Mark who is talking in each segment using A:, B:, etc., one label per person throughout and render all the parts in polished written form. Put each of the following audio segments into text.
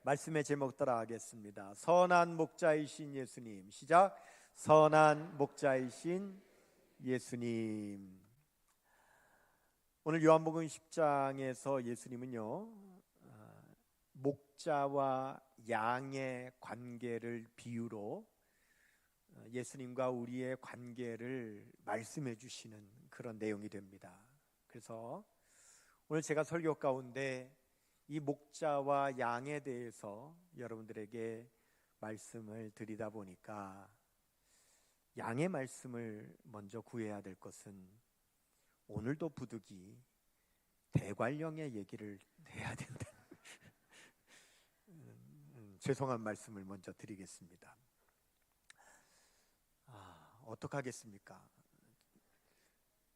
A: 말씀의 제목 따라하겠습니다. 선한 목자이신 예수님. 시작. 선한 목자이신 예수님. 오늘 요한복음 10장에서 예수님은요, 목자와 양의 관계를 비유로 예수님과 우리의 관계를 말씀해 주시는 그런 내용이 됩니다. 그래서 오늘 제가 설교 가운데 이 목자와 양에 대해서 여러분들에게 말씀을 드리다 보니까 양의 말씀을 먼저 구해야 될 것은 오늘도 부득이 대관령의 얘기를 해야 된다. 죄송한 말씀을 먼저 드리겠습니다. 어떡하겠습니까?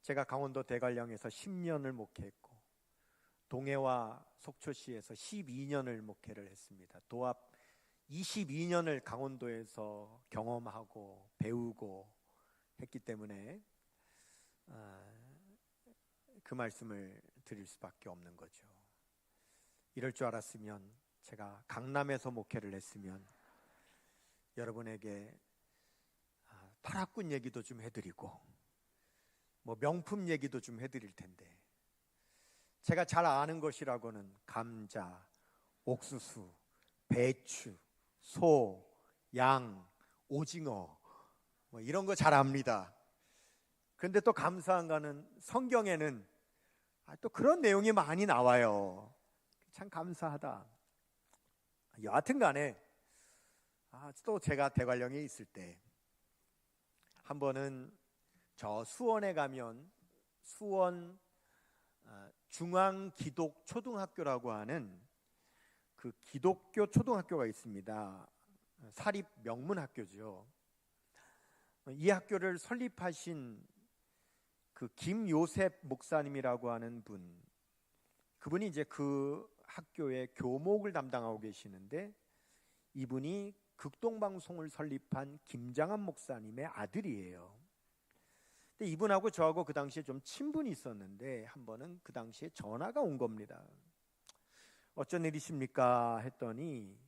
A: 제가 강원도 대관령에서 10년을 목회했고 동해와 속초시에서 12년을 목회를 했습니다. 도합 22년을 강원도에서 경험하고 배우고 했기 때문에 그 말씀을 드릴 수밖에 없는 거죠. 이럴 줄 알았으면 제가 강남에서 목회를 했으면 여러분에게 파라군 얘기도 좀 해드리고 뭐 명품 얘기도 좀 해드릴 텐데, 제가 잘 아는 것이라고는 감자, 옥수수, 배추, 소, 양, 오징어 뭐 이런 거 잘 압니다. 그런데 또 감사한 거는 성경에는 또 그런 내용이 많이 나와요. 참 감사하다. 여하튼 간에 또 제가 대관령에 있을 때 한 번은 저 수원에 가면 수원 중앙기독초등학교라고 하는 그 기독교 초등학교가 있습니다. 사립 명문학교죠. 이 학교를 설립하신 그 김요셉 목사님이라고 하는 분, 그분이 이제 그 학교의 교목을 담당하고 계시는데, 이분이 극동방송을 설립한 김장한 목사님의 아들이에요. 근데 이분하고 저하고 그 당시에 좀 친분이 있었는데 한 번은 그 당시에 전화가 온 겁니다. 어쩐 일이십니까 했더니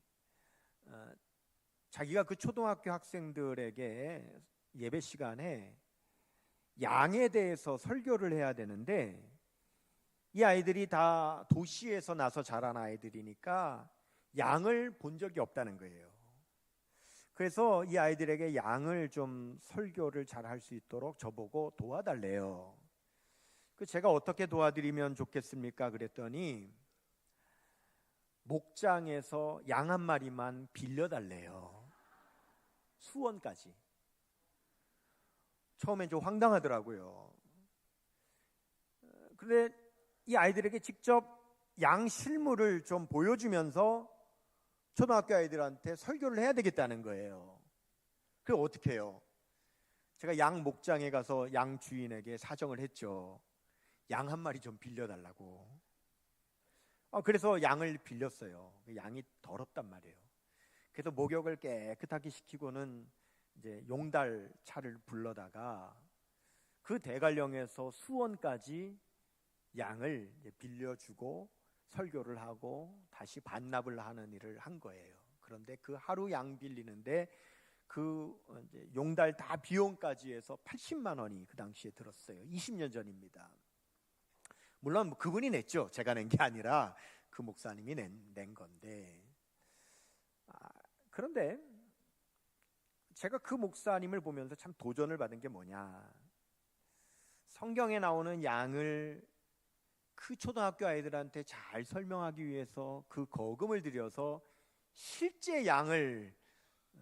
A: 자기가 그 초등학교 학생들에게 예배 시간에 양에 대해서 설교를 해야 되는데, 이 아이들이 다 도시에서 나서 자란 아이들이니까 양을 본 적이 없다는 거예요. 그래서 이 아이들에게 양을 좀 설교를 잘 할 수 있도록 저보고 도와달래요. 제가 어떻게 도와드리면 좋겠습니까? 그랬더니 목장에서 양 한 마리만 빌려달래요. 수원까지. 처음엔 좀 황당하더라고요. 그런데 이 아이들에게 직접 양 실물을 좀 보여주면서 초등학교 아이들한테 설교를 해야 되겠다는 거예요. 그럼 어떻게 해요? 제가 양 목장에 가서 양 주인에게 사정을 했죠. 양 한 마리 좀 빌려달라고. 그래서 양을 빌렸어요. 양이 더럽단 말이에요. 그래서 목욕을 깨끗하게 시키고는 이제 용달 차를 불러다가 그 대관령에서 수원까지 양을 빌려주고 설교를 하고 다시 반납을 하는 일을 한 거예요. 그런데 그 하루 양 빌리는데 그 이제 용달 다 비용까지 해서 80만 원이 그 당시에 들었어요. 20년 전입니다. 물론 그분이 냈죠. 제가 낸 게 아니라 그 목사님이 낸 건데, 그런데 제가 그 목사님을 보면서 참 도전을 받은 게 뭐냐, 성경에 나오는 양을 그 초등학교 아이들한테 잘 설명하기 위해서 그 거금을 들여서 실제 양을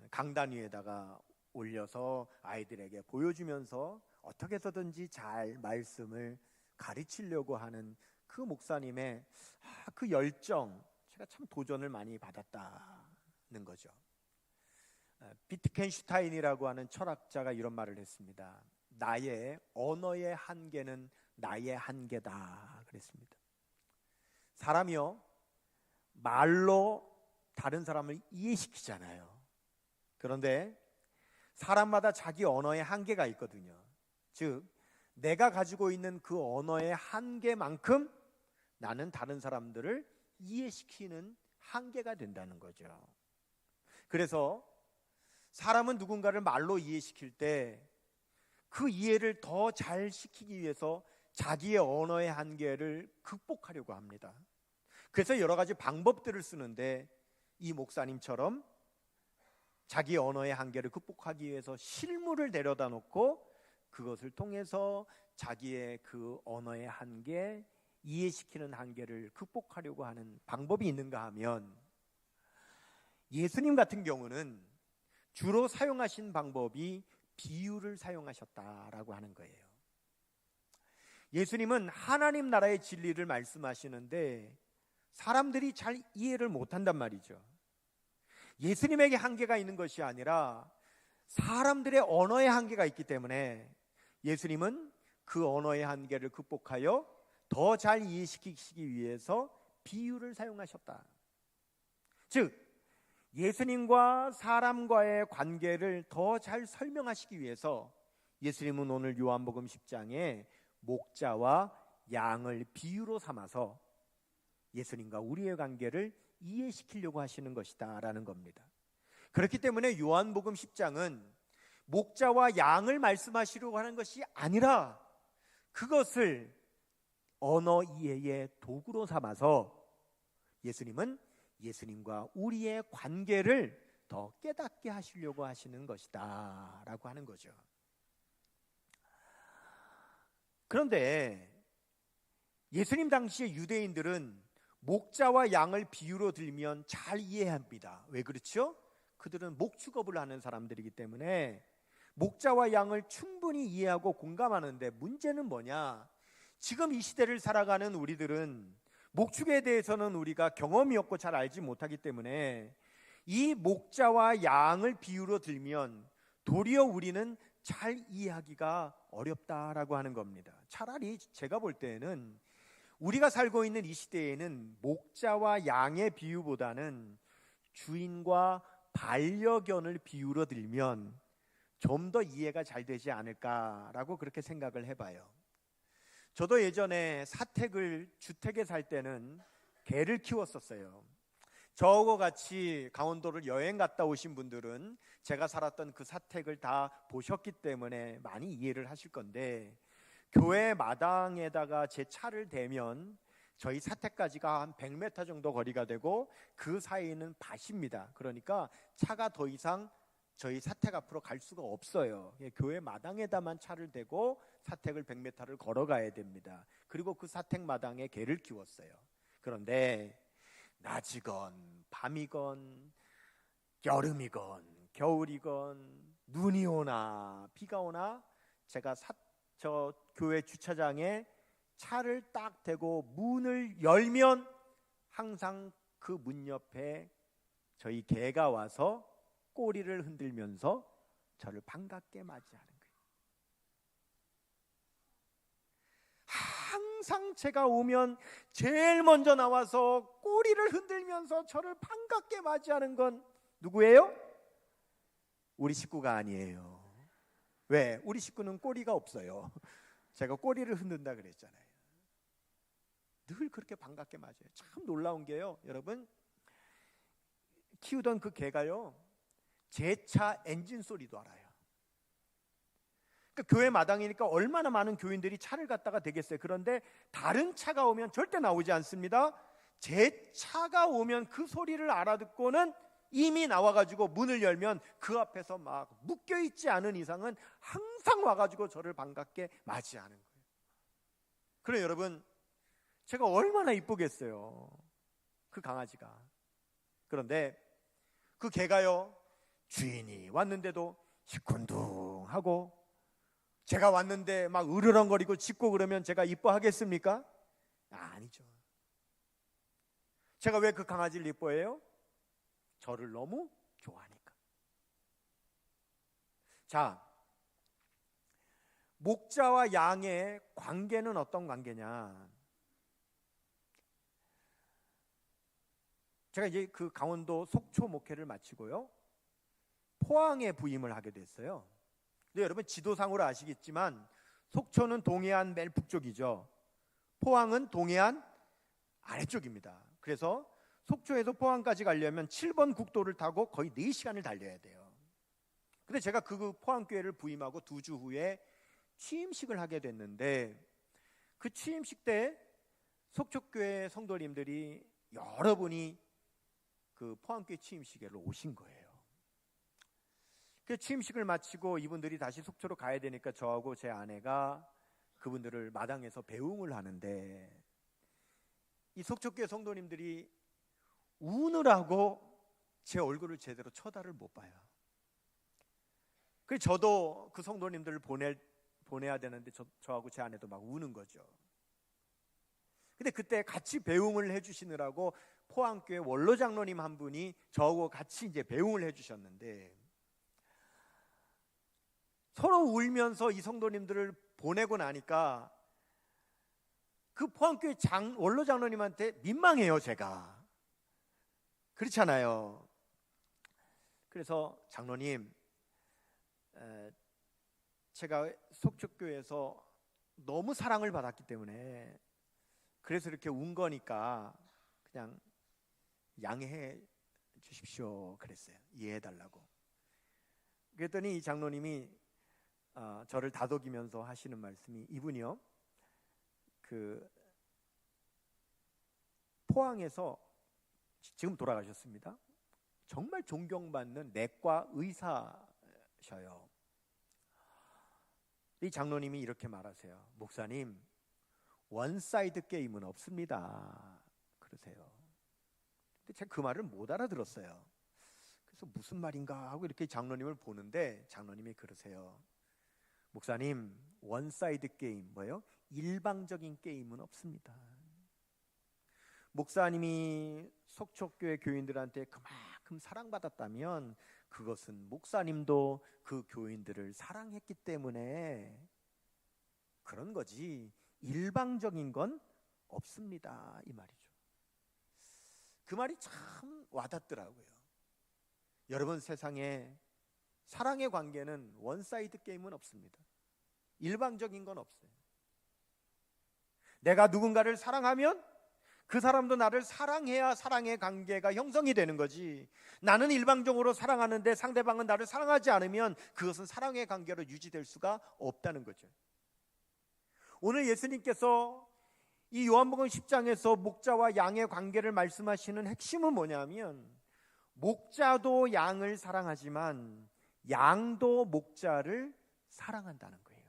A: 강단 위에다가 올려서 아이들에게 보여주면서 어떻게 해서든지 잘 말씀을 가르치려고 하는 그 목사님의 그 열정, 제가 참 도전을 많이 받았다는 거죠. 비트겐슈타인이라고 하는 철학자가 이런 말을 했습니다. 나의 언어의 한계는 나의 한계다 그랬습니다. 사람이요, 말로 다른 사람을 이해시키잖아요. 그런데 사람마다 자기 언어의 한계가 있거든요. 즉 내가 가지고 있는 그 언어의 한계만큼 나는 다른 사람들을 이해시키는 한계가 된다는 거죠. 그래서 사람은 누군가를 말로 이해시킬 때 그 이해를 더 잘 시키기 위해서 자기의 언어의 한계를 극복하려고 합니다. 그래서 여러 가지 방법들을 쓰는데 이 목사님처럼 자기 언어의 한계를 극복하기 위해서 실물을 데려다 놓고 그것을 통해서 자기의 그 언어의 한계, 이해시키는 한계를 극복하려고 하는 방법이 있는가 하면, 예수님 같은 경우는 주로 사용하신 방법이 비유를 사용하셨다라고 하는 거예요. 예수님은 하나님 나라의 진리를 말씀하시는데 사람들이 잘 이해를 못한단 말이죠. 예수님에게 한계가 있는 것이 아니라 사람들의 언어의 한계가 있기 때문에 예수님은 그 언어의 한계를 극복하여 더 잘 이해시키기 위해서 비유를 사용하셨다. 즉 예수님과 사람과의 관계를 더 잘 설명하시기 위해서 예수님은 오늘 요한복음 10장에 목자와 양을 비유로 삼아서 예수님과 우리의 관계를 이해시키려고 하시는 것이다 라는 겁니다. 그렇기 때문에 요한복음 10장은 목자와 양을 말씀하시려고 하는 것이 아니라 그것을 언어 이해의 도구로 삼아서 예수님은 예수님과 우리의 관계를 더 깨닫게 하시려고 하시는 것이다 라고 하는 거죠. 그런데 예수님 당시의 유대인들은 목자와 양을 비유로 들면 잘 이해합니다. 왜 그렇죠? 그들은 목축업을 하는 사람들이기 때문에 목자와 양을 충분히 이해하고 공감하는데, 문제는 뭐냐? 지금 이 시대를 살아가는 우리들은 목축에 대해서는 우리가 경험이 없고 잘 알지 못하기 때문에 이 목자와 양을 비유로 들면 도리어 우리는 잘 이해하기가 어렵다라고 하는 겁니다. 차라리 제가 볼 때에는 우리가 살고 있는 이 시대에는 목자와 양의 비유보다는 주인과 반려견을 비유로 들면 좀 더 이해가 잘 되지 않을까라고 그렇게 생각을 해봐요. 저도 예전에 주택에 살 때는 개를 키웠었어요. 저하고 같이 강원도를 여행 갔다 오신 분들은 제가 살았던 그 사택을 다 보셨기 때문에 많이 이해를 하실 건데, 교회 마당에다가 제 차를 대면 저희 사택까지가 한 100m 정도 거리가 되고 그 사이는 밭입니다. 그러니까 차가 더 이상 저희 사택 앞으로 갈 수가 없어요. 교회 마당에다만 차를 대고 사택을 100m를 걸어가야 됩니다. 그리고 그 사택 마당에 개를 키웠어요. 그런데 낮이건 밤이건 여름이건 겨울이건 눈이 오나 비가 오나 제가 저 교회 주차장에 차를 딱 대고 문을 열면 항상 그 문 옆에 저희 개가 와서 꼬리를 흔들면서 저를 반갑게 맞이하는 거예요. 항상 제가 오면 제일 먼저 나와서 꼬리를 흔들면서 저를 반갑게 맞이하는 건 누구예요? 우리 식구가 아니에요. 왜? 우리 식구는 꼬리가 없어요. 제가 꼬리를 흔든다 그랬잖아요. 늘 그렇게 반갑게 맞아요. 참 놀라운 게요, 여러분, 키우던 그 개가요 제 차 엔진 소리도 알아요. 그러니까 교회 마당이니까 얼마나 많은 교인들이 차를 갖다가 대겠어요. 그런데 다른 차가 오면 절대 나오지 않습니다. 제 차가 오면 그 소리를 알아듣고는 이미 나와가지고 문을 열면 그 앞에서 막 묶여있지 않은 이상은 항상 와가지고 저를 반갑게 맞이하는 거예요. 그래 여러분, 제가 얼마나 이쁘겠어요, 그 강아지가. 그런데 그 개가요, 주인이 왔는데도 시큰둥하고, 제가 왔는데 막 으르렁거리고 짖고 그러면 제가 이뻐하겠습니까? 아니죠. 제가 왜 그 강아지를 이뻐해요? 저를 너무 좋아하니까. 자, 목자와 양의 관계는 어떤 관계냐? 제가 이제 그 강원도 속초 목회를 마치고요 포항에 부임을 하게 됐어요. 근데 여러분 지도상으로 아시겠지만 속초는 동해안 맨 북쪽이죠. 포항은 동해안 아래쪽입니다. 그래서 속초에서 포항까지 가려면 7번 국도를 타고 거의 4시간을 달려야 돼요. 근데 제가 그 포항교회를 부임하고 2주 후에 취임식을 하게 됐는데, 그 취임식 때 속초교회 성도님들이 여러분이 그 포항교회 취임식에 오신 거예요. 그 취임식을 마치고 이분들이 다시 속초로 가야 되니까 저하고 제 아내가 그분들을 마당에서 배웅을 하는데, 이 속초교회 성도님들이 우느라고 제 얼굴을 제대로 쳐다를 못 봐요. 그래서 저도 그 성도님들을 보내야 되는데 저하고 제 아내도 막 우는 거죠. 근데 그때 같이 배웅을 해주시느라고 포항교회 원로 장로님 한 분이 저하고 같이 이제 배웅을 해주셨는데, 서로 울면서 이 성도님들을 보내고 나니까 그 포항교회 원로 장로님한테 민망해요, 제가. 그렇잖아요. 그래서 장로님, 제가 속초교회에서 너무 사랑을 받았기 때문에 그래서 이렇게 운 거니까 그냥 양해해 주십시오 그랬어요. 이해해 달라고. 그랬더니 이 장로님이 저를 다독이면서 하시는 말씀이, 이분이요, 그 포항에서 지금 돌아가셨습니다. 정말 존경받는 내과 의사셔요. 이 장로님이 이렇게 말하세요. 목사님, 원사이드 게임은 없습니다 그러세요. 근데 제가 그 말을 못 알아들었어요. 그래서 무슨 말인가 하고 이렇게 장로님을 보는데, 장로님이 그러세요. 목사님, 원사이드 게임, 뭐예요? 일방적인 게임은 없습니다. 목사님이 속초교회 교인들한테 그만큼 사랑받았다면 그것은 목사님도 그 교인들을 사랑했기 때문에 그런 거지, 일방적인 건 없습니다, 이 말이죠. 그 말이 참 와닿더라고요. 여러분, 세상에 사랑의 관계는 원사이드 게임은 없습니다. 일방적인 건 없어요. 내가 누군가를 사랑하면 그 사람도 나를 사랑해야 사랑의 관계가 형성이 되는 거지, 나는 일방적으로 사랑하는데 상대방은 나를 사랑하지 않으면 그것은 사랑의 관계로 유지될 수가 없다는 거죠. 오늘 예수님께서 이 요한복음 10장에서 목자와 양의 관계를 말씀하시는 핵심은 뭐냐면, 목자도 양을 사랑하지만 양도 목자를 사랑한다는 거예요.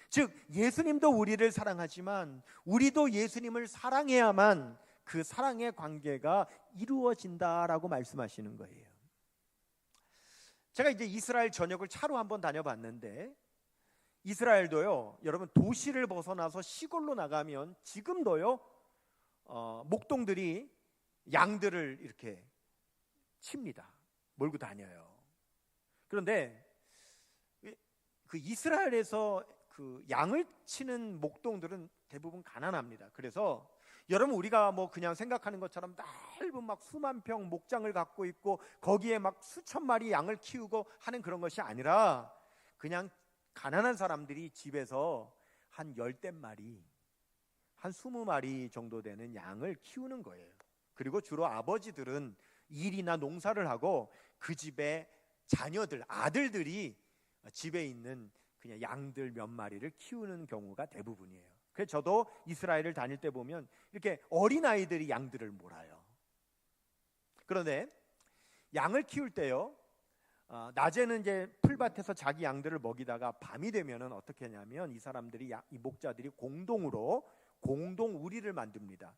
A: 즉 예수님도 우리를 사랑하지만 우리도 예수님을 사랑해야만 그 사랑의 관계가 이루어진다라고 말씀하시는 거예요. 제가 이제 이스라엘 전역을 차로 한번 다녀봤는데, 이스라엘도요, 여러분, 도시를 벗어나서 시골로 나가면 지금도요, 목동들이 양들을 이렇게 칩니다. 몰고 다녀요. 그런데 그 이스라엘에서 그 양을 치는 목동들은 대부분 가난합니다. 그래서 여러분, 우리가 뭐 그냥 생각하는 것처럼 넓은 막 수만 평 목장을 갖고 있고 거기에 막 수천 마리 양을 키우고 하는 그런 것이 아니라, 그냥 가난한 사람들이 집에서 한 10마리, 한 20마리 정도 되는 양을 키우는 거예요. 그리고 주로 아버지들은 일이나 농사를 하고 그 집에 자녀들, 아들들이 집에 있는 그냥 양들 몇 마리를 키우는 경우가 대부분이에요. 그래서 저도 이스라엘을 다닐 때 보면 이렇게 어린아이들이 양들을 몰아요. 그런데 양을 키울 때요, 낮에는 이제 풀밭에서 자기 양들을 먹이다가 밤이 되면은 어떻게 하냐면, 이 사람들이 이 목자들이 공동 우리를 만듭니다.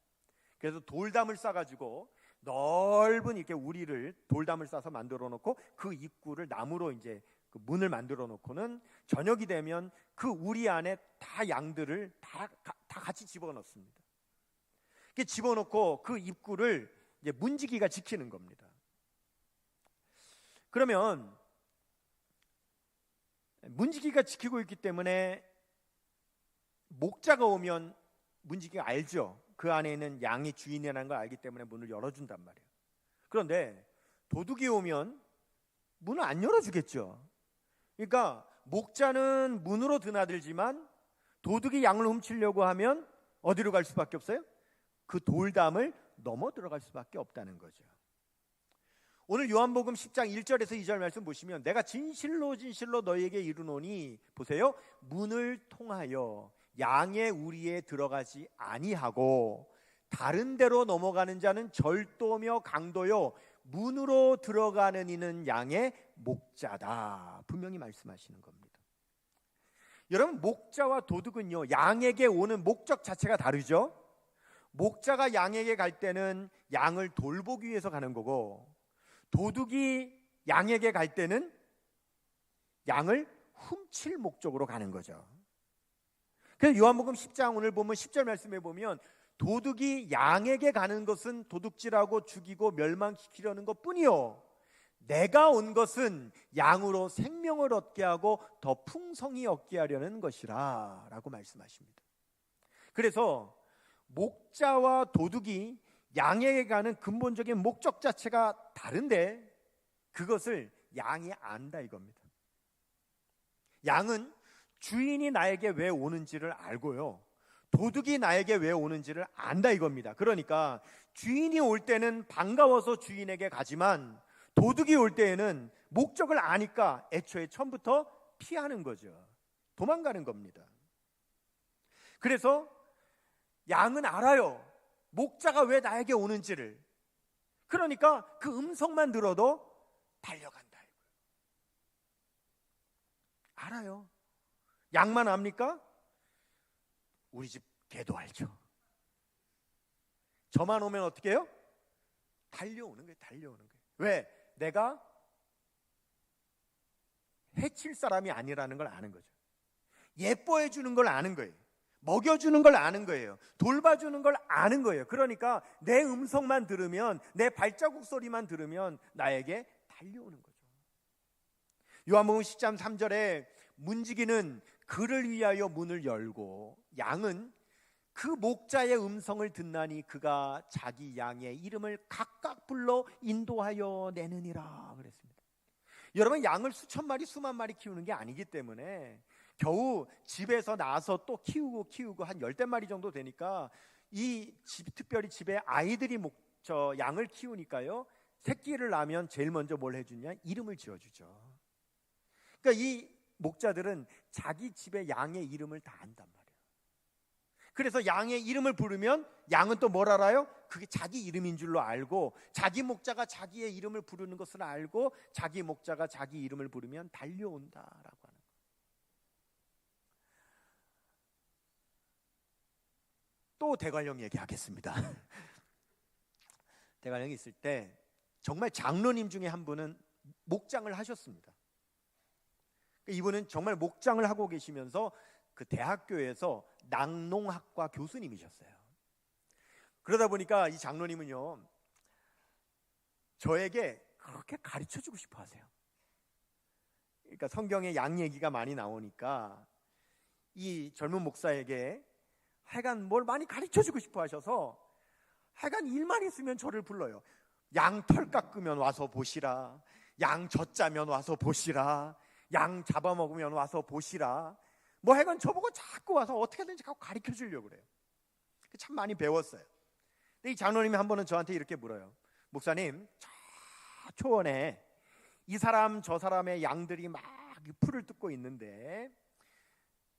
A: 그래서 돌담을 싸가지고 넓은 이렇게 우리를, 돌담을 싸서 만들어 놓고 그 입구를 나무로 이제 그 문을 만들어 놓고는 저녁이 되면 그 우리 안에 다 양들을 다 같이 집어넣습니다. 이렇게 집어넣고 그 입구를 이제 문지기가 지키는 겁니다. 그러면 문지기가 지키고 있기 때문에 목자가 오면 문지기가 알죠. 그 안에 있는 양의 주인이라는 걸 알기 때문에 문을 열어준단 말이에요. 그런데 도둑이 오면 문을 안 열어주겠죠. 그러니까 목자는 문으로 드나들지만 도둑이 양을 훔치려고 하면 어디로 갈 수밖에 없어요? 그 돌담을 넘어 들어갈 수밖에 없다는 거죠. 오늘 요한복음 10장 1절에서 2절 말씀 보시면 내가 진실로 진실로 너희에게 이르노니 보세요. 문을 통하여 양의 우리에 들어가지 아니하고 다른 데로 넘어가는 자는 절도며 강도요 문으로 들어가는 이는 양의 목자다. 분명히 말씀하시는 겁니다. 여러분, 목자와 도둑은요 양에게 오는 목적 자체가 다르죠. 목자가 양에게 갈 때는 양을 돌보기 위해서 가는 거고, 도둑이 양에게 갈 때는 양을 훔칠 목적으로 가는 거죠. 그래서 요한복음 10장 오늘 보면 10절 말씀에 보면 도둑이 양에게 가는 것은 도둑질하고 죽이고 멸망시키려는 것뿐이요 내가 온 것은 양으로 생명을 얻게 하고 더 풍성히 얻게 하려는 것이라 라고 말씀하십니다. 그래서 목자와 도둑이 양에게 가는 근본적인 목적 자체가 다른데 그것을 양이 안다 이겁니다. 양은 주인이 나에게 왜 오는지를 알고요 도둑이 나에게 왜 오는지를 안다 이겁니다. 그러니까 주인이 올 때는 반가워서 주인에게 가지만 도둑이 올 때에는 목적을 아니까 애초에 처음부터 피하는 거죠. 도망가는 겁니다. 그래서 양은 알아요. 목자가 왜 나에게 오는지를. 그러니까 그 음성만 들어도 달려간다. 알아요. 양만 압니까? 우리 집 개도 알죠. 저만 오면 어떻게 해요? 달려오는 거예요. 달려오는 거예요. 왜? 내가 해칠 사람이 아니라는 걸 아는 거죠. 예뻐해 주는 걸 아는 거예요. 먹여주는 걸 아는 거예요. 돌봐주는 걸 아는 거예요. 그러니까 내 음성만 들으면, 내 발자국 소리만 들으면 나에게 달려오는 거죠. 요한복음 10장 3절에 문지기는 그를 위하여 문을 열고 양은 그 목자의 음성을 듣나니 그가 자기 양의 이름을 각각 불러 인도하여 내느니라 그랬습니다. 여러분, 양을 수천 마리 수만 마리 키우는 게 아니기 때문에 겨우 집에서 나와서 또 키우고 한 10마리 정도 되니까 이 집, 특별히 집에 아이들이 양을 키우니까요 새끼를 낳으면 제일 먼저 뭘 해주냐? 이름을 지어주죠. 그러니까 이 목자들은 자기 집의 양의 이름을 다 안단 말이에요. 그래서 양의 이름을 부르면 양은 또 뭘 알아요? 그게 자기 이름인 줄로 알고, 자기 목자가 자기의 이름을 부르는 것을 알고 자기 목자가 자기 이름을 부르면 달려온다라고 하는 거예요. 또 대관령 얘기하겠습니다. 대관령에 있을 때 정말 장로님 중에 한 분은 목장을 하셨습니다. 이분은 정말 목장을 하고 계시면서 그 대학교에서 낙농학과 교수님이셨어요. 그러다 보니까 이 장로님은요 저에게 그렇게 가르쳐주고 싶어 하세요. 그러니까 성경에 양 얘기가 많이 나오니까 이 젊은 목사에게 하여간 뭘 많이 가르쳐주고 싶어 하셔서 하여간 일만 있으면 저를 불러요. 양 털 깎으면 와서 보시라, 양 젖자면 와서 보시라, 양 잡아먹으면 와서 보시라, 뭐 하여간 저보고 자꾸 와서 어떻게든지 가르쳐 주려고 그래요. 참 많이 배웠어요. 근데 이 장로님이 한 번은 저한테 이렇게 물어요. 목사님, 저 초원에 이 사람 저 사람의 양들이 막 풀을 뜯고 있는데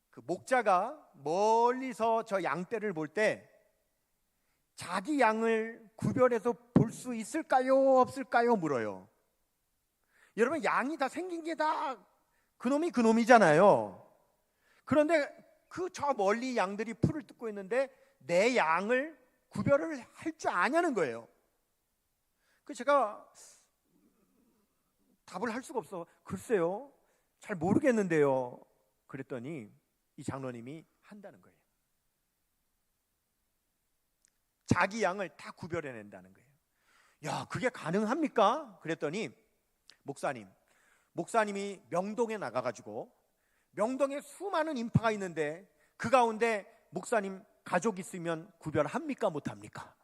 A: 그 목자가 멀리서 저 양떼를 볼 때 자기 양을 구별해서 볼 수 있을까요? 없을까요? 물어요. 여러분, 양이 다 생긴 게 다 그놈이 그놈이잖아요. 그런데 그 저 멀리 양들이 풀을 뜯고 있는데 내 양을 구별을 할 줄 아냐는 거예요. 그 제가 답을 할 수가 없어. 글쎄요, 잘 모르겠는데요. 그랬더니 이 장로님이 한다는 거예요. 자기 양을 다 구별해낸다는 거예요. 야, 그게 가능합니까? 그랬더니 목사님이 명동에 나가가지고 명동에 수많은 인파가 있는데 그 가운데 목사님 가족 있으면 구별합니까? 못합니까?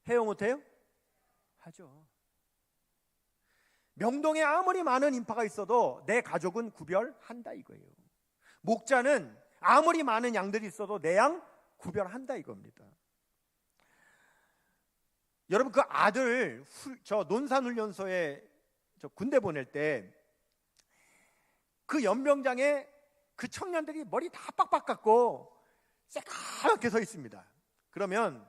A: 해요 못해요? 하죠. 명동에 아무리 많은 인파가 있어도 내 가족은 구별한다 이거예요. 목자는 아무리 많은 양들이 있어도 내 양 구별한다 이겁니다. 여러분 그 아들 저 논산훈련소에 저 군대 보낼 때 그 연병장에 그 청년들이 머리 다 빡빡 깎고 새까맣게 서 있습니다. 그러면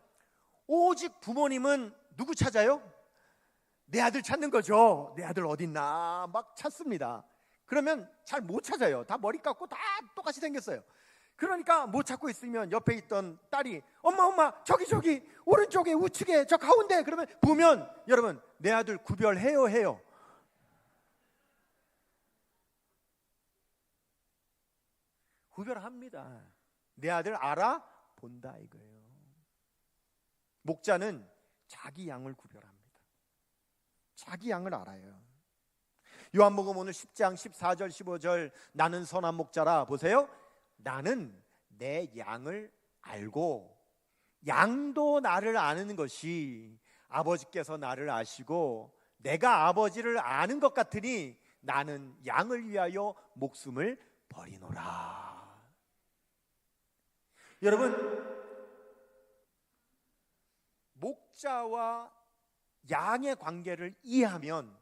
A: 오직 부모님은 누구 찾아요? 내 아들 찾는 거죠. 내 아들 어딨나 막 찾습니다. 그러면 잘 못 찾아요. 다 머리 깎고 다 똑같이 생겼어요. 그러니까 못 찾고 있으면 옆에 있던 딸이 엄마 저기 오른쪽에 우측에 저 가운데, 그러면 보면 여러분 내 아들 구별해요? 구별합니다. 내 아들 알아본다 이거예요. 목자는 자기 양을 구별합니다. 자기 양을 알아요. 요한복음 오늘 10장 14절 15절 나는 선한 목자라, 보세요. 나는 내 양을 알고 양도 나를 아는 것이 아버지께서 나를 아시고 내가 아버지를 아는 것 같으니 나는 양을 위하여 목숨을 버리노라. 여러분, 목자와 양의 관계를 이해하면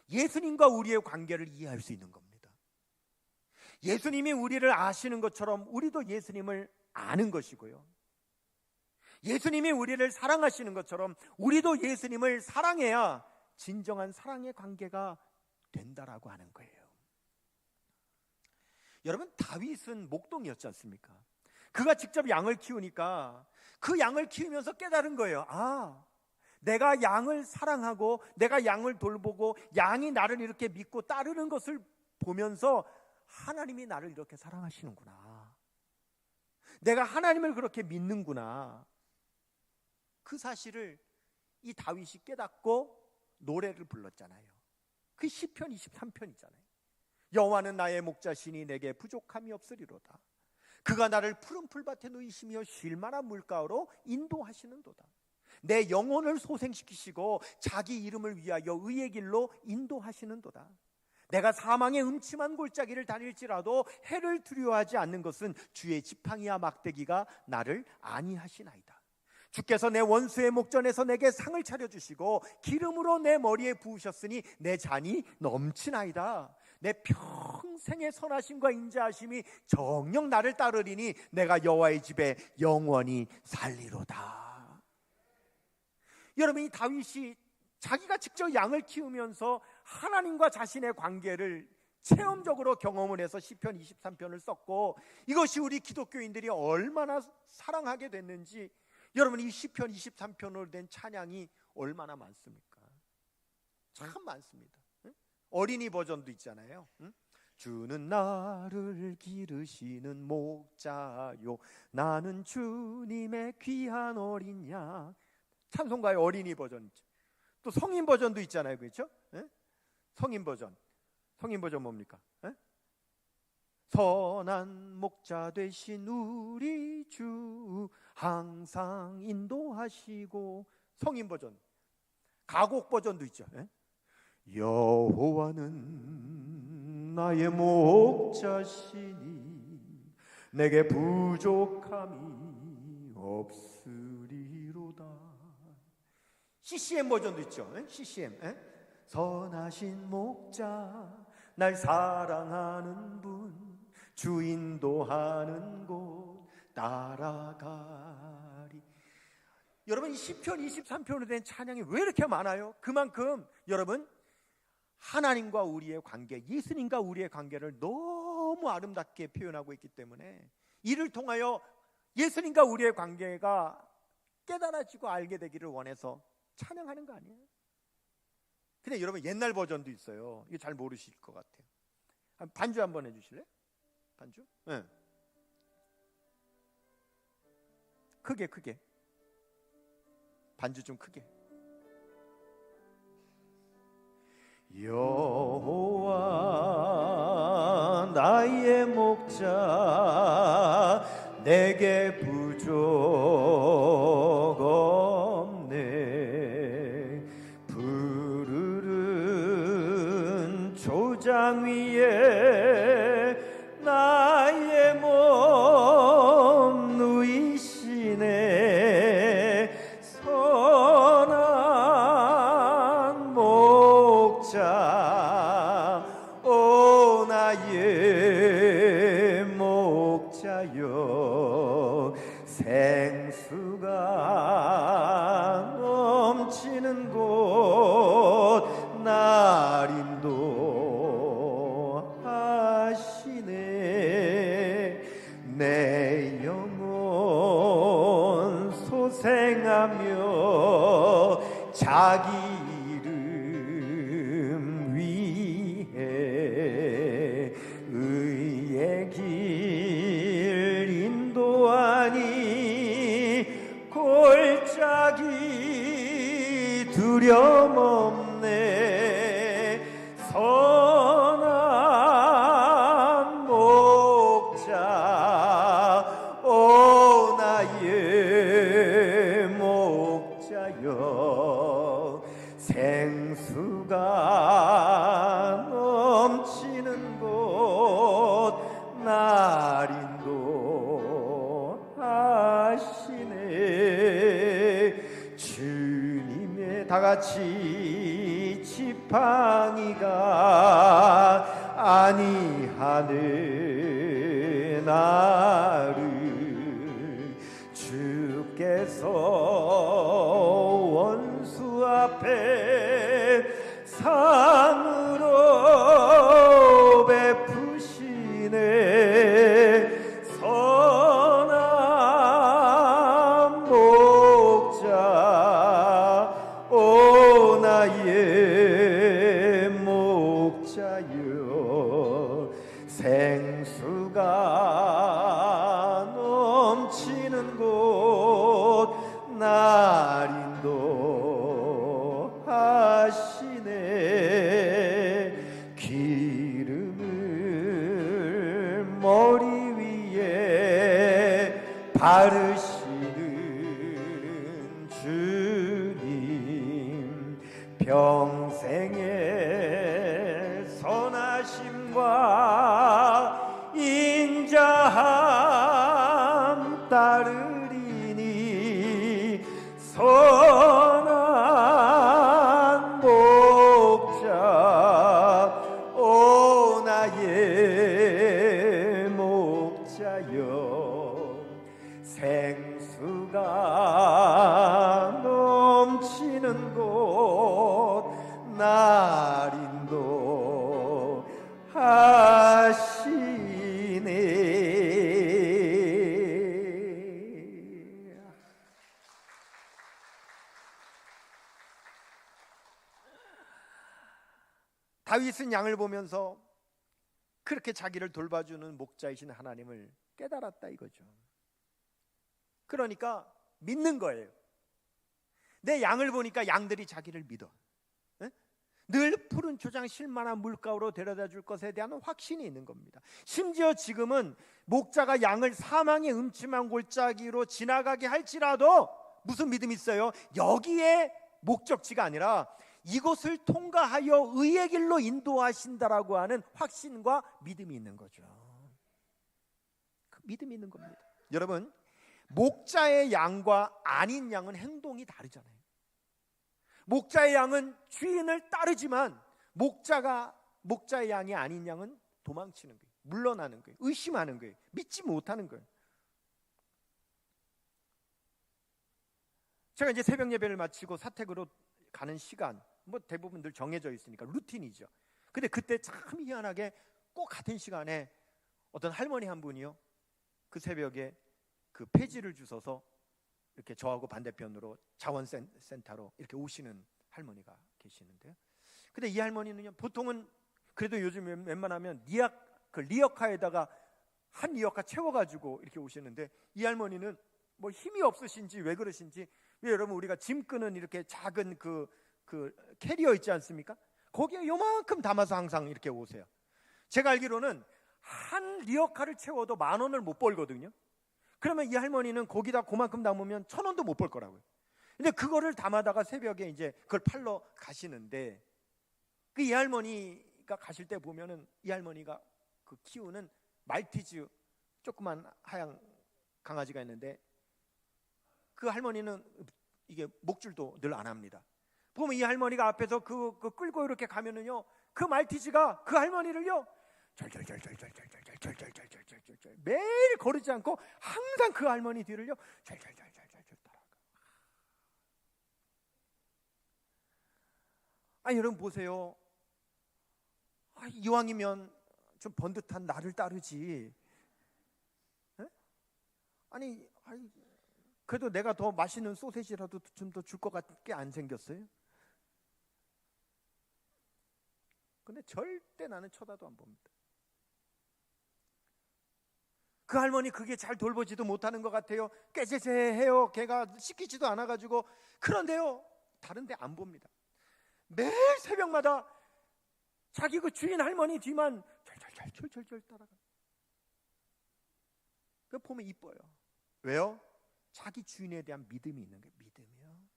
A: 예수님과 우리의 관계를 이해할 수 있는 겁니다. 예수님이 우리를 아시는 것처럼 우리도 예수님을 아는 것이고요. 예수님이 우리를 사랑하시는 것처럼 우리도 예수님을 사랑해야 진정한 사랑의 관계가 된다라고 하는 거예요. 여러분, 다윗은 목동이었지 않습니까? 그가 직접 양을 키우니까 그 양을 키우면서 깨달은 거예요. 내가 양을 사랑하고 내가 양을 돌보고 양이 나를 이렇게 믿고 따르는 것을 보면서 하나님이 나를 이렇게 사랑하시는구나. 내가 하나님을 그렇게 믿는구나. 그 사실을 이 다윗이 깨닫고 노래를 불렀잖아요. 그 시편 23편이잖아요. 여호와는 나의 목자시니 내게 부족함이 없으리로다. 그가 나를 푸른 풀밭에 누이시며 쉴 만한 물가로 인도하시는도다. 내 영혼을 소생시키시고 자기 이름을 위하여 의의 길로 인도하시는도다. 내가 사망의 음침한 골짜기를 다닐지라도 해를 두려워하지 않는 것은 주의 지팡이와 막대기가 나를 안위하시나이다. 주께서 내 원수의 목전에서 내게 상을 차려주시고 기름으로 내 머리에 부으셨으니 내 잔이 넘치나이다. 내 평생의 선하심과 인자하심이 정녕 나를 따르리니 내가 여호와의 집에 영원히 살리로다. 여러분, 이 다윗이 자기가 직접 양을 키우면서 하나님과 자신의 관계를 체험적으로 경험을 해서 시편 23편을 썼고, 이것이 우리 기독교인들이 얼마나 사랑하게 됐는지, 여러분 이 시편 23편으로 된 찬양이 얼마나 많습니까? 참 많습니다. 어린이 버전도 있잖아요. 주는 나를 기르시는 목자요, 나는 주님의 귀한 어린 양. 찬송가의 어린이 버전 있죠. 또 성인 버전도 있잖아요. 그렇죠? 성인 버전 뭡니까? 선한 목자 되신 우리 주 항상 인도하시고. 성인 버전. 가곡 버전도 있죠. 여호와는 나의 목자시니 내게 부족함이 없으리로다. CCM 버전도 있죠. CCM. 선하신 목자 날 사랑하는 분 주 인도하는 곳 따라가리. 여러분, 이 시편 23편으로 된 찬양이 왜 이렇게 많아요? 그만큼 여러분 하나님과 우리의 관계, 예수님과 우리의 관계를 너무 아름답게 표현하고 있기 때문에 이를 통하여 예수님과 우리의 관계가 깨달아지고 알게 되기를 원해서 찬양하는 거 아니에요? 근데 여러분 옛날 버전도 있어요. 이거 잘 모르실 것 같아요. 반주 한번 해주실래요? 반주? 네. 크게 반주 좀 크게. 여호와 나의 목자 내게 부족 없네. 푸르른 초장 위에 나의 몸 누이시네. 선하신 생수가 넘치는 곳 날 인도하시네. 내 영혼 소생하며 자기 이름 위해 의의 길 인도하니 골짜기 두려움없네. 선한 목자 오 나의 목자여. 생수가 넘치는 곳 날 인도하시네. 주님의 다같이 지팡이가 아니하는 나를 주께서 원수 앞에 상으로 베푸시네. 선한 목자 오 나의 목자여. 생수가 넘치는 곳 날 인도하시네. 기름을 머리 위에 바르시는 주님, 평생의 선하심과 인자함 따르리니. 선한 목자 오 나의 목자여. 생수가 넘치는 곳 날 인도하시네. 다윗은 양을 보면서 그렇게 자기를 돌봐주는 목자이신 하나님을 깨달았다 이거죠. 그러니까 믿는 거예요. 내 양을 보니까 양들이 자기를 믿어. 에? 늘 푸른 초장 쉴만한 물가로 데려다 줄 것에 대한 확신이 있는 겁니다. 심지어 지금은 목자가 양을 사망의 음침한 골짜기로 지나가게 할지라도 무슨 믿음이 있어요? 여기에 목적지가 아니라 이곳을 통과하여 의의 길로 인도하신다라고 하는 확신과 믿음이 있는 거죠. 그 믿음이 있는 겁니다. 여러분, 목자의 양과 아닌 양은 행동이 다르잖아요. 목자의 양은 주인을 따르지만 목자의 양이 아닌 양은 도망치는 거예요. 물러나는 거예요. 의심하는 거예요. 믿지 못하는 거예요. 제가 이제 새벽 예배를 마치고 사택으로 가는 시간, 뭐 대부분 늘 정해져 있으니까 루틴이죠. 근데 그때 참 희한하게 꼭 같은 시간에 어떤 할머니 한 분이요, 그 새벽에 그 폐지를 주워서 이렇게 저하고 반대편으로 자원센터로 이렇게 오시는 할머니가 계시는데요. 근데 이 할머니는요, 보통은 그래도 요즘 웬만하면 리어카에다가 한 리어카 채워가지고 이렇게 오시는데, 이 할머니는 뭐 힘이 없으신지 왜 그러신지, 왜 여러분 우리가 짐 끄는 이렇게 작은 그 캐리어 있지 않습니까? 거기에 요만큼 담아서 항상 이렇게 오세요. 제가 알기로는 한 리어카를 채워도 10,000원을 못 벌거든요. 그러면 이 할머니는 거기다 그만큼 담으면 1,000원도 못 벌 거라고요. 근데 그거를 담아다가 새벽에 이제 그걸 팔러 가시는데, 그 이 할머니가 가실 때 보면은 이 할머니가 그 키우는 말티즈 조그만 하얀 강아지가 있는데, 그 할머니는 이게 목줄도 늘 안 합니다. 보면 이 할머니가 앞에서 그 끌고 이렇게 가면은요, 그 말티즈가 그 할머니를요 절절절절절절절절절절절절절 매일 거르지 않고 항상 그 할머니 뒤를요 절절절절절절 따라가. 여러분 보세요. 이왕이면 좀 번듯한 나를 따르지. 아니 그래도 내가 더 맛있는 소세지라도 좀 더 줄 것 같게 안 생겼어요? 근데 절대 나는 쳐다도 안 봅니다. 그 할머니 그게 잘 돌보지도 못하는 것 같아요. 꾀죄죄해요. 걔가 시키지도 않아가지고. 그런데요 다른 데 안 봅니다. 매일 새벽마다 자기 그 주인 할머니 뒤만 절절절 따라가. 그 보면 이뻐요. 왜요? 자기 주인에 대한 믿음이 있는 거예요. 믿음이요.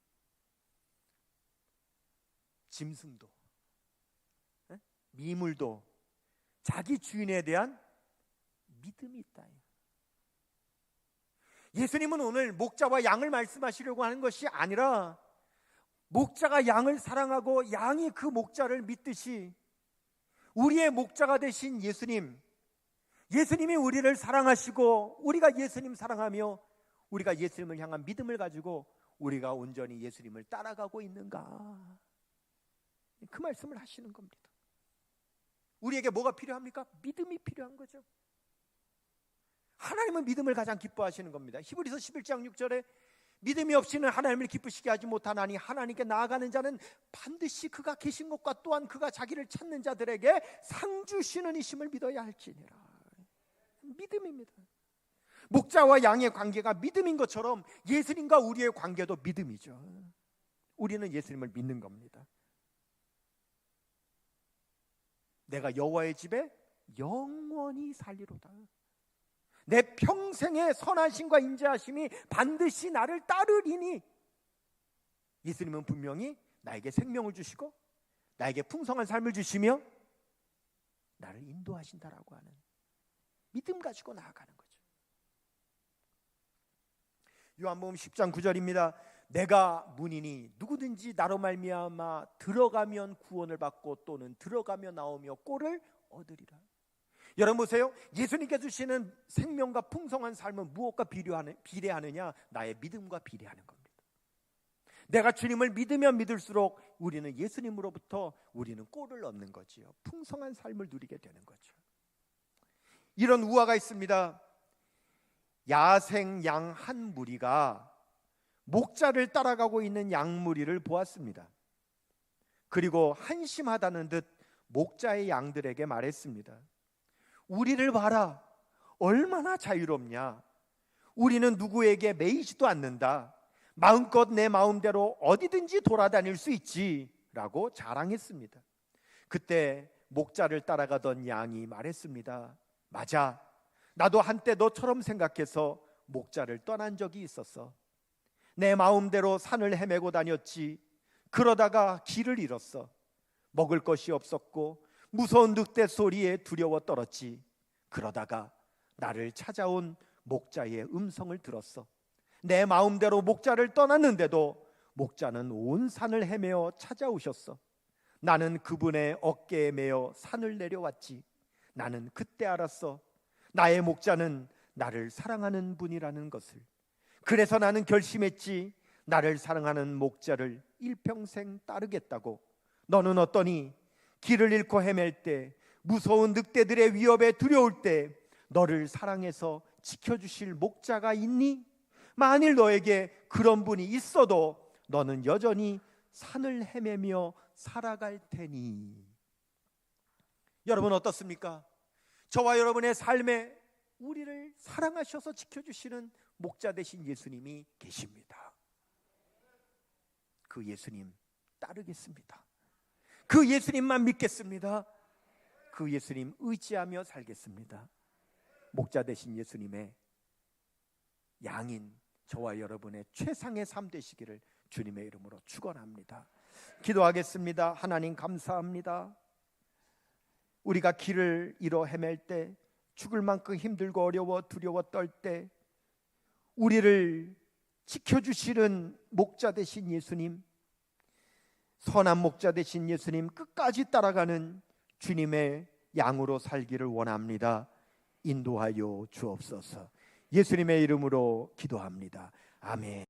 A: 짐승도, 미물도 자기 주인에 대한 믿음이 있다. 예수님은 오늘 목자와 양을 말씀하시려고 하는 것이 아니라 목자가 양을 사랑하고 양이 그 목자를 믿듯이 우리의 목자가 되신 예수님이 우리를 사랑하시고 우리가 예수님 사랑하며 우리가 예수님을 향한 믿음을 가지고 우리가 온전히 예수님을 따라가고 있는가, 그 말씀을 하시는 겁니다. 우리에게 뭐가 필요합니까? 믿음이 필요한 거죠. 하나님은 믿음을 가장 기뻐하시는 겁니다. 히브리서 11장 6절에 믿음이 없이는 하나님을 기쁘시게 하지 못하나니 하나님께 나아가는 자는 반드시 그가 계신 것과 또한 그가 자기를 찾는 자들에게 상 주시는 이심을 믿어야 할지니라. 믿음입니다. 목자와 양의 관계가 믿음인 것처럼 예수님과 우리의 관계도 믿음이죠. 우리는 예수님을 믿는 겁니다. 내가 여호와의 집에 영원히 살리로다. 내 평생의 선하심과 인자하심이 반드시 나를 따르리니, 예수님은 분명히 나에게 생명을 주시고 나에게 풍성한 삶을 주시며 나를 인도하신다라고 하는 믿음 가지고 나아가는 거죠. 요한복음 10장 9절입니다. 내가 문이니 누구든지 나로 말미암아 들어가면 구원을 받고 또는 들어가며 나오며 꼴을 얻으리라. 여러분 보세요. 예수님께 주시는 생명과 풍성한 삶은 무엇과 비례하느냐? 나의 믿음과 비례하는 겁니다. 내가 주님을 믿으면 믿을수록 우리는 예수님으로부터 우리는 꼴을 얻는 거지요. 풍성한 삶을 누리게 되는 거죠. 이런 우화가 있습니다. 야생 양 한 무리가 목자를 따라가고 있는 양 무리를 보았습니다. 그리고 한심하다는 듯 목자의 양들에게 말했습니다. 우리를 봐라. 얼마나 자유롭냐. 우리는 누구에게 매이지도 않는다. 마음껏 내 마음대로 어디든지 돌아다닐 수 있지 라고 자랑했습니다. 그때 목자를 따라가던 양이 말했습니다. 맞아. 나도 한때 너처럼 생각해서 목자를 떠난 적이 있었어. 내 마음대로 산을 헤매고 다녔지. 그러다가 길을 잃었어. 먹을 것이 없었고 무서운 늑대 소리에 두려워 떨었지. 그러다가 나를 찾아온 목자의 음성을 들었어. 내 마음대로 목자를 떠났는데도 목자는 온 산을 헤매어 찾아오셨어. 나는 그분의 어깨에 매어 산을 내려왔지. 나는 그때 알았어. 나의 목자는 나를 사랑하는 분이라는 것을. 그래서 나는 결심했지. 나를 사랑하는 목자를 일평생 따르겠다고. 너는 어떠니? 길을 잃고 헤맬 때, 무서운 늑대들의 위협에 두려울 때 너를 사랑해서 지켜주실 목자가 있니? 만일 너에게 그런 분이 있어도 너는 여전히 산을 헤매며 살아갈 테니. 여러분 어떻습니까? 저와 여러분의 삶에 우리를 사랑하셔서 지켜주시는 목자 되신 예수님이 계십니다. 그 예수님 따르겠습니다. 그 예수님만 믿겠습니다. 그 예수님 의지하며 살겠습니다. 목자 되신 예수님의 양인 저와 여러분의 최상의 삶 되시기를 주님의 이름으로 축원합니다. 기도하겠습니다. 하나님 감사합니다. 우리가 길을 잃어 헤맬 때, 죽을 만큼 힘들고 어려워 두려워 떨 때 우리를 지켜주시는 목자 되신 예수님, 선한 목자 되신 예수님, 끝까지 따라가는 주님의 양으로 살기를 원합니다. 인도하여 주옵소서. 예수님의 이름으로 기도합니다. 아멘.